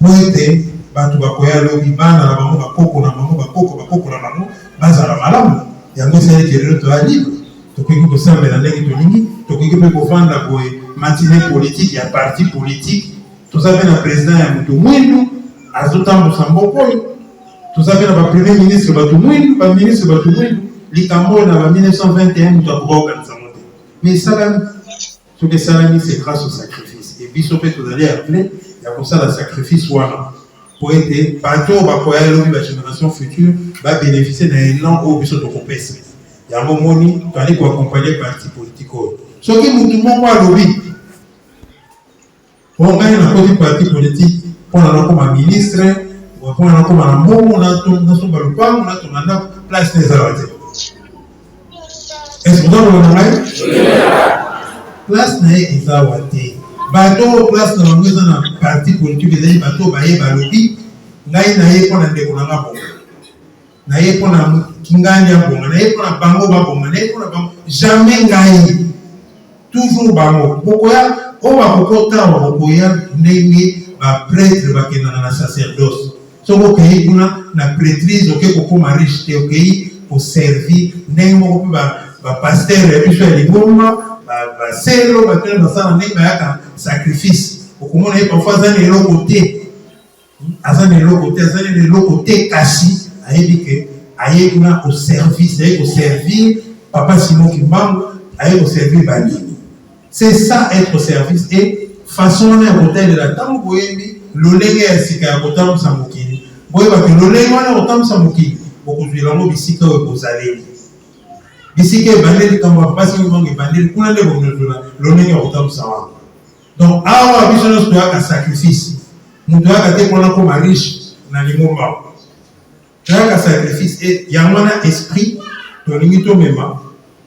po ete bato bakoya lobi bana na bango bakoko na bango bakoko na bango bazala malamu yango esalaki lelo toya libre tokoki kosambela ndenge tolingi tokoki mpe kofanda boye matine politique ya parti politique toza mpe na président ya moto mwindu azotambusa mboka oyo Tout ça fait le premier ministre Batumouin, le ministre Batumouin, l'Ikambo en 1921, nous avons organisé. Mais Salami, ce que Salami, c'est grâce au sacrifice. Et puis, ce que vous allez appeler, il y a comme ça le sacrifice pour être partout, la génération future va bénéficier d'un élan au biseau de compétence. Il y a un moment où il faut accompagner les partis politiques. Ce qui est tout le monde a lobby. On gagne un côté parti politique, on a comme un ministre, on a comme un mot, on a son balopin, on a ton place des arrêtés. Est-ce que vous avez le place n'est pas arrêtée. Bateau place dans le parti politique, les bateaux baillés balobi, naïe naïe pour la déconnaga bon. Naïe pour la kingania bon, naïe pour la bango bon, naïe pour la bango. Jamais naïe. Toujours bango. Pourquoi? On va pourquoi on va nengi ba prêtre ba kenana na sacerdoce. So ko kei kuna na prêtrise ok ko mariage te ok pour servir nengi mo ba pasteur et puis les gomma ba selo ba tena sana nengi ba yaka sacrifice. Au comment on parfois ça n'est l'autre côté. Azan est l'autre côté, azan est l'autre côté caché. Aïe que aïe kuna au service, aïe au servir papa Simon Kimbangu, aïe au servir Bani. C'est ça être au service et façon à côté de la table pour aimer l'olé à sika à côté de Samukini. Boy parce que l'olé à côté de Samukini. Beaucoup de gens bisika au Bozalé. Bisika Bani comme on passe une langue Bani, qu'on a des bons l'olé à côté de Samukini. Donc awa biso doit un sacrifice. Nous doit garder qu'on a comme riche dans les moments. Doit un sacrifice et il y a un esprit de limito même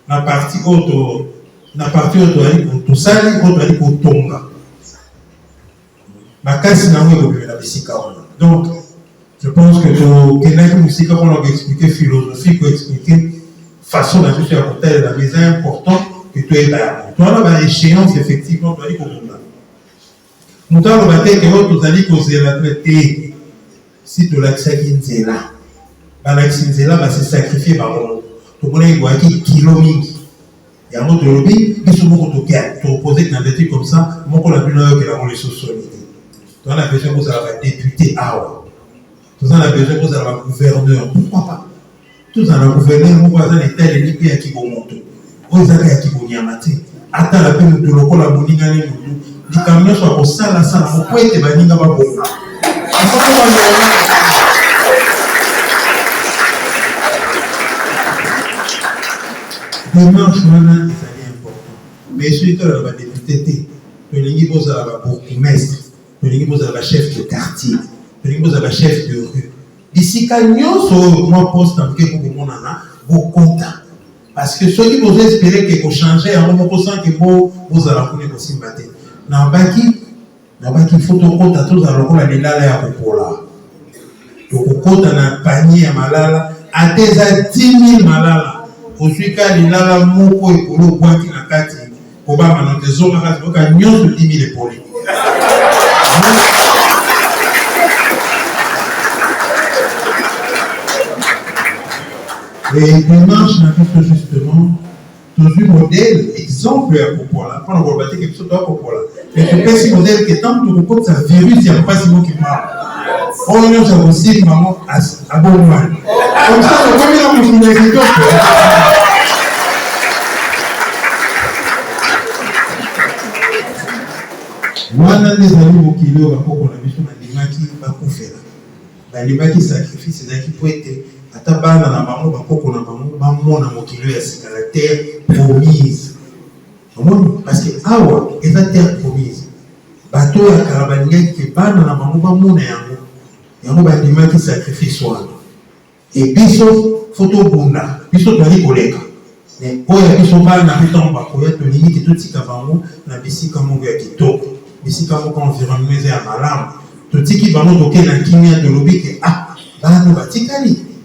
la partie auto. Na partie autoali pour tout ça, autoali pour tonga. Ma casse n'a pas eu la bisika. Donc, je pense que quelqu'un qui musique qu'on a expliqué philosophie, pour expliquer façon de faire à côté de la maison important que tu es là. Tu as une échéance effectivement, tu as dit qu'on a. Nous avons battu que tu as dit qu'on s'est la traité. Si tu l'as accepté, là, c'est sacrifié par l'autre. Tu connais qu'il kilomètre. Il y a un autre lobby, qui sont beaucoup de cas. Tu opposé dans des trucs comme ça, moi, on a vu là que la socialité. Tu as besoin que vous avez député à tu as besoin que vous avez gouverneur. Pourquoi pas? Tout un gouverneur, vous avez un tel et tel qui vont monter. Vous avez un qui vont y amater. Attends la peine de l'eau, la moninga, les camions sont pour ça, la salle, vous pouvez être baninga, ma bonne. Dimanche, c'est important. Mais celui qui a député, le niveau de la bourgmestre, le niveau de la chef de quartier, le niveau de la chef de rue. Ici, quand moi, poste en quelque pour mon ana, vous comptez. Parce que ceux qui vous espérer que vous changez, à un moment que vous allez connaître aussi matin. Dans le faut compter à tous à l'heure la lila ya kopola. Donc, vous comptez dans un panier à malala, à des à 10 000 malala. Oswika lilala moko ekolo bwaki na kati kobama na tezonga kati boka nyonso 10 000 epoli. Et dimanche n'a plus justement toujours modèle exemple à Popola. Quand on va battre quelque chose à Popola. Mais je pense que modèle que tant que vous ça virus il n'y a pas si bon qui marche. On y a aussi maman à bon moment. Comme ça, on va bien continuer les choses. Wana les amis qui le rapport qu'on a vu sur la limaki va couvrir. La limaki sacrifice c'est qui peut être atabana na maman va koko na maman na mokilo ya caractère promise. Parce que awa est la terre promise. Bateau ya karabania qui bana na maman va mona yango. Yango ba limaki sacrifice wana. Et biso photo bunda, biso tali koleka. Mais oya biso bana na bitomba ko ya to limite tout tika bango na bisika mongo ya kitoko. Ici, quand on environnement est à malade, tout ce qui va nous donner la kimia de l'obé,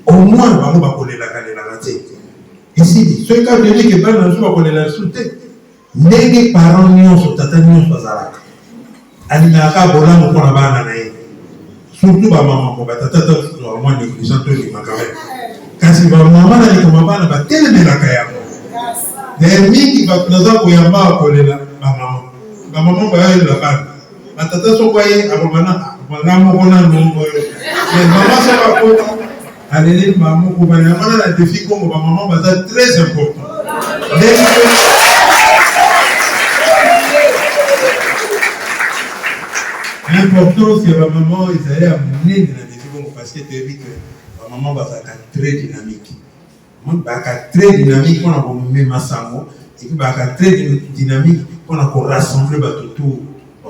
au moins, on va connaître la tête. Ici, ce cas de dire que ben un jour on connaît la souté. Les parents n'y sont tata n'y sont pas là. Alinaka bola nous prend la banane. Surtout ma maman, mon tata doit moins négligente de macaroni. Quand c'est ma maman n'a dit que ma maman n'a pas tellement la kaya. Les mille qui va nous avoir ma connaît la maman. Ma maman va aller là-bas. Ma tata se voyait à Romana, ma maman a non. Mais maman s'est pas Allez, maman, pour la défi comme maman, c'est très important. L'important, c'est que la maman, ils allaient amener de la défi parce que tu as vu que la maman va être très dynamique. Très dynamique, on a mis Massango, et puis très dynamique, on a rassemblé tout.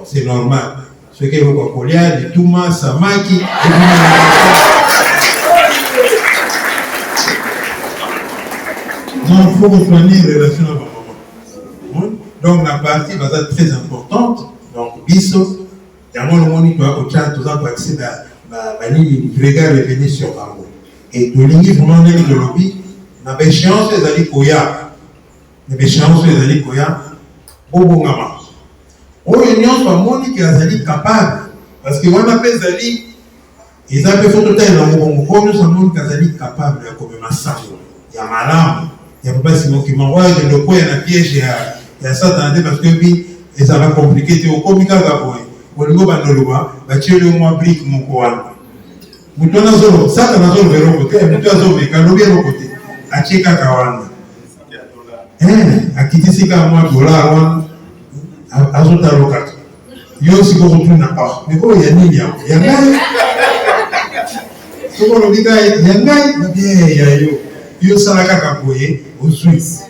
C'est normal. Ce qui est au Kokolia, de Touma, Samaki, donc, il faut soigner les relations avec la maman. Donc, la partie va être très importante. Donc, Bisso, il y a un moment où tu as accès à la ligne du regard revenu sur Bango. Et de ligne vraiment de lobby, na échéance les ali koya. Na échéance les ali koya. Obongama. Oyo nyonso amoni ki azali capable parce que wana pe zali ils avaient fait tout à l'heure au Congo nous amoni ki azali capable ya komema sango ya malamu ya papa simo ki m'envoie de loko ya na piège ya Satan parce que bi et ça va compliquer te okomika ka boy bolingo bandoloba ba tiele mo brique mon koana mutona zolo Satan na zolo vero côté mutona zolo be kalobi ro côté acheka kawana akitisika mo dollar wana azota lokata yo siko retourna pas mais quoi il y a nini ya ngai soko lobika ya ngai bien ya yo salaka kapoye au Suisse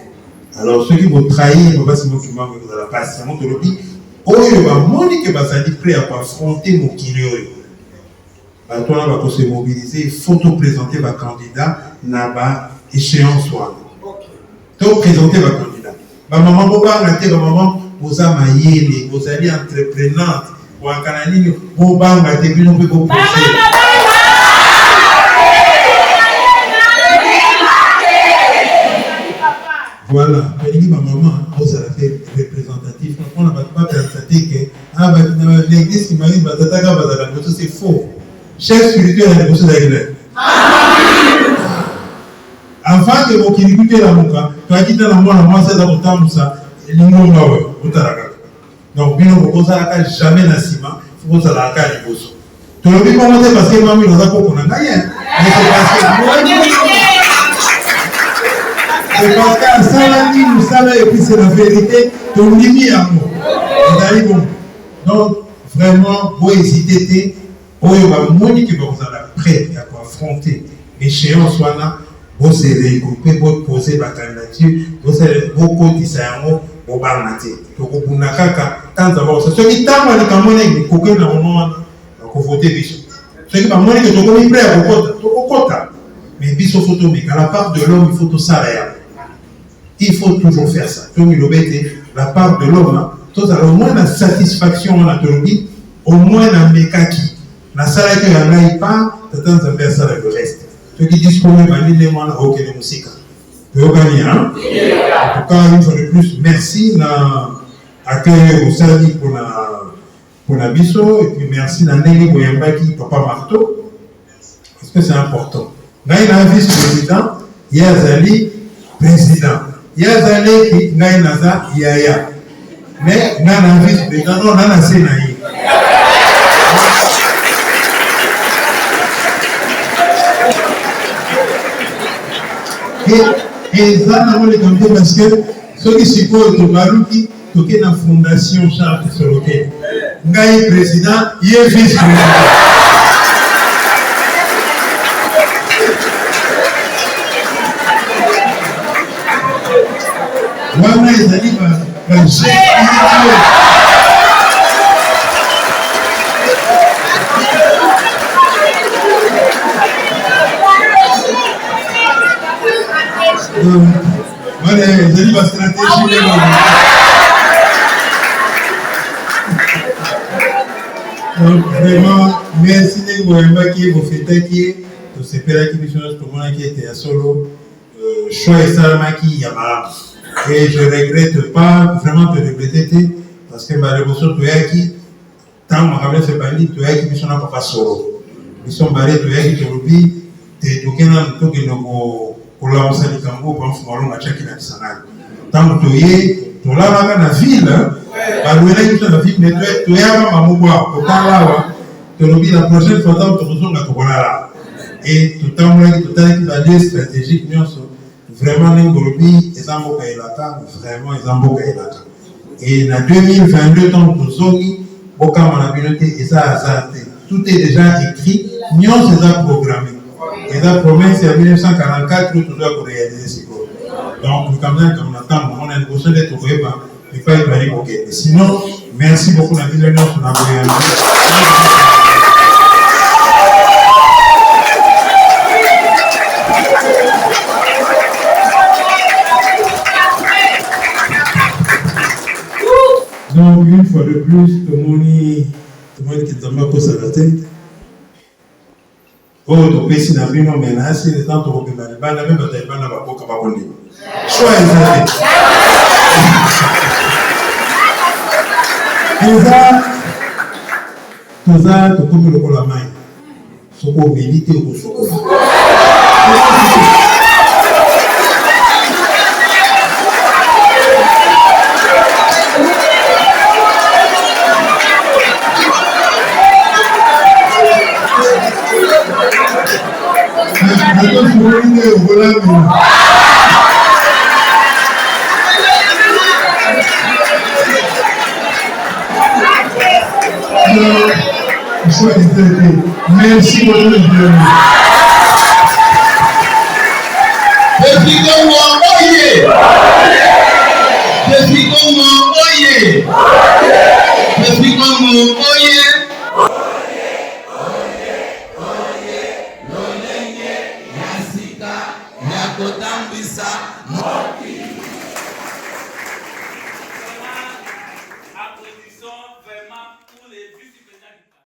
alors ceux qui vont trahir on va se moquer de la passe ça monte lobi oyo ba moni que bazali prêt à affronter mon kilio ba toi va se mobiliser photo présenter ba candidat na ba échéance soit donc présenter ba candidat ba maman boba na te ba maman vous avez vous allez entreprenante, vous avez vous avez des bilans pour projet. Voilà, ma maman, vous avez fait représentatif. On n'a pas pensé que l'église qui m'arrive, c'est faux. Chef spirituel, il y a des choses à régler. Avant que vous écoutez la mouka, tu as quitté la moi, c'est dans ton ça. Donc, bien au jamais na sima, faut que ça la cale bosso. Tu le dis comment parce que maman nous a pas qu'on a gagné. C'est parce que ça la dit nous ça et puis c'est la vérité, tu le dis à moi. Donc, vraiment, vous hésitez, vous va monique que vous allez prêt à affronter l'échéance soit là, vous serez regroupé, vous poser la candidature, vous allez vous cotiser au barnate. Donc, vous n'avez qu'à tant d'avoir. Ce qui est tant de camones, vous pouvez voter Bisso. Ce qui est pas moins que vous pouvez prêt à vous voter. Mais Bisso photo, mais à la part de l'homme, il faut tout ça. Il faut toujours faire ça. Comme il obéit, la part de l'homme, tout ça, au moins la satisfaction en autonomie, au moins la mécanique. La salle que la n'aille pas, tu as tendance à faire ça avec le reste. Ceux qui disent qu'on est banni, les moines, ok, les musiques. Tu veux gagner, hein? En tout cas, une fois de plus, merci d'accueillir au service pour la Bisso, et puis merci d'Andeli Boyambaki, Papa Marteau, parce que c'est important. Là, il y a un vice-président, il y a Zali, président. Il y a Zali qui n'a pas Yaya. Mais il y a un vice-président, non, il y a un Sénaï. Et ça, nous les compter parce que ceux qui supposent que Marouki, qui est la fondation Charles Soroké, Ngaï président, il est vice-président. Voilà, ils allaient voilà, ils allaient la stratégie. Donc, vraiment, merci de vous embarquer, vous faites qui vous séparez qui mission tout le monde qui était à solo, choix et salamaki yama. Et je regrette pas, vraiment te regretter, parce que ma révolution, tu es qui, tant que ma fait parler, tu es qui mission n'a pas solo. Mission barré, tu es qui te lobby, tu es tout qui n'a pas de pour la on s'est dit qu'en gros, pour faire un check in à Sanag. Tant que tu es, tu l'as dans la ville, bah, nous allons dans la ville, mais tu es à Mamouba, au Talawa, tu lobby la prochaine fois, tu reçois la Tokola. et tout le monde qui est stratégique, vraiment, Ngorobi, les Amboka et Laka, vraiment, les Amboka et Laka. Et en 2022, tant que Zogi, Boka Manabinote, et ça, tout est déjà écrit, Nyon, c'est ça programmé. Et la promesse, c'est en 1944, tout doit réaliser ce qu'on. Donc, comme on attend, on a une question d'être au Québec, il faut être allé au Québec. Sinon, merci beaucoup, la ville de Nord, pour avoir réalisé. Donc, une fois de plus, tout le monde qui tombe pour sa tête. Oh, tu peux si n'avoir non mais là, c'est le temps de regarder les bandes, même quand tu vas dans la boca, pas bon. Choix exact. Tout ça, tu peux le la main. Soko militer ou soko. Merci beaucoup. Depuis Congo, oyez! Depuis Congo, oyez! Depuis Congo, oyez! Lolenge, Yasika, Yakotambisa,